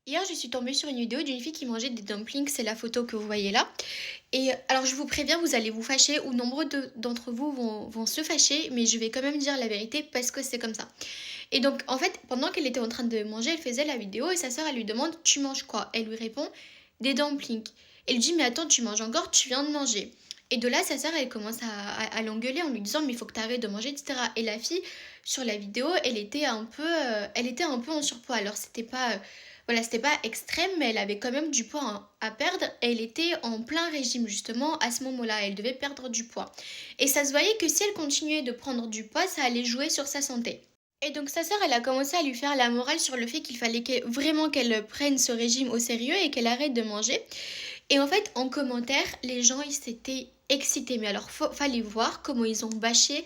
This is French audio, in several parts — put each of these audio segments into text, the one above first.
Hier, je suis tombée sur une vidéo d'une fille qui mangeait des dumplings, c'est la photo que vous voyez là. Et alors, je vous préviens, vous allez vous fâcher, ou nombreux d'entre vous vont se fâcher, mais je vais quand même dire la vérité parce que c'est comme ça. Et donc, en fait, pendant qu'elle était en train de manger, elle faisait la vidéo et sa sœur, elle lui demande: Tu manges quoi? Elle lui répond: Des dumplings. Elle lui dit: Mais attends, tu manges encore, tu viens de manger. Et de là, sa sœur, elle commence à l'engueuler en lui disant: Mais il faut que tu arrêtes de manger, etc. Et la fille, sur la vidéo, elle était un peu en surpoids. Alors, c'était pas extrême, mais elle avait quand même du poids à perdre. Et elle était en plein régime, justement, à ce moment-là. Elle devait perdre du poids. Et ça se voyait que si elle continuait de prendre du poids, ça allait jouer sur sa santé. Et donc sa sœur, elle a commencé à lui faire la morale sur le fait qu'il fallait vraiment qu'elle prenne ce régime au sérieux et qu'elle arrête de manger. Et en fait, en commentaire, les gens, ils s'étaient excités. Mais alors, fallait voir comment ils ont bâché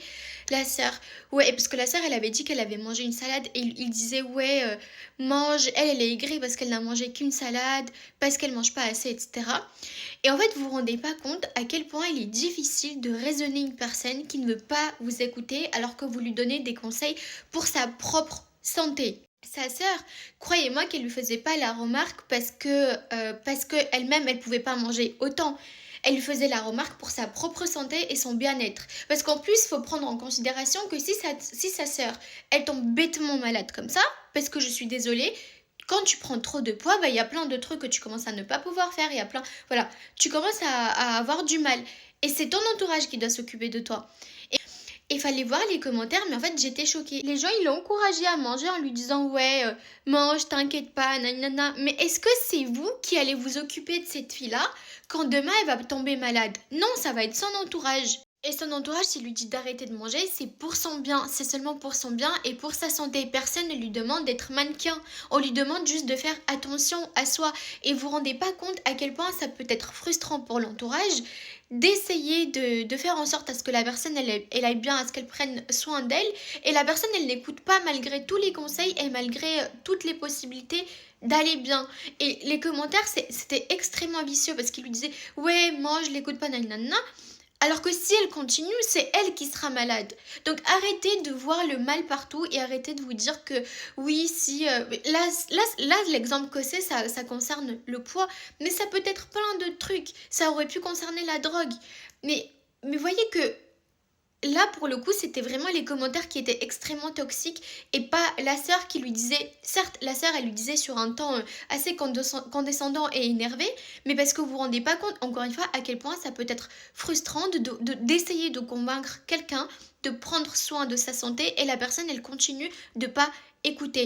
la sœur. Ouais, parce que la sœur, elle avait dit qu'elle avait mangé une salade et il disait, ouais, mange, elle est aigrie parce qu'elle n'a mangé qu'une salade, parce qu'elle mange pas assez, etc. Et en fait, vous vous rendez pas compte à quel point il est difficile de raisonner une personne qui ne veut pas vous écouter alors que vous lui donnez des conseils pour sa propre santé. Sa sœur, croyez-moi qu'elle lui faisait pas la remarque parce que elle-même elle pouvait pas manger autant. Elle lui faisait la remarque pour sa propre santé et son bien-être. Parce qu'en plus, il faut prendre en considération que si sa sœur, elle tombe bêtement malade comme ça, parce que je suis désolée, quand tu prends trop de poids, bah, il y a plein de trucs que tu commences à ne pas pouvoir faire. Il y a plein, voilà, tu commences à avoir du mal. Et c'est ton entourage qui doit s'occuper de toi. Et il fallait voir les commentaires, mais en fait, j'étais choquée. Les gens, ils l'ont encouragée à manger en lui disant: Ouais, mange, t'inquiète pas, nanana. Mais est-ce que c'est vous qui allez vous occuper de cette fille-là quand demain elle va tomber malade? Non, ça va être son entourage. Et son entourage, s'il lui dit d'arrêter de manger, c'est pour son bien, c'est seulement pour son bien et pour sa santé. Personne ne lui demande d'être mannequin, on lui demande juste de faire attention à soi. Et vous vous rendez pas compte à quel point ça peut être frustrant pour l'entourage d'essayer de faire en sorte à ce que la personne, elle aille bien, à ce qu'elle prenne soin d'elle. Et la personne, elle n'écoute pas malgré tous les conseils et malgré toutes les possibilités d'aller bien. Et les commentaires, c'était extrêmement vicieux parce qu'il lui disait: Ouais, mange, l'écoute pas, nanana. Alors que si elle continue, c'est elle qui sera malade. Donc arrêtez de voir le mal partout et arrêtez de vous dire que oui, si... là l'exemple que c'est, ça concerne le poids, mais ça peut être plein de trucs. Ça aurait pu concerner la drogue. Mais voyez que là, pour le coup, c'était vraiment les commentaires qui étaient extrêmement toxiques et pas la sœur qui lui disait... Certes, la sœur, elle lui disait sur un ton assez condescendant et énervé, mais parce que vous vous rendez pas compte, encore une fois, à quel point ça peut être frustrant d'essayer de convaincre quelqu'un de prendre soin de sa santé et la personne, elle continue de pas écouter.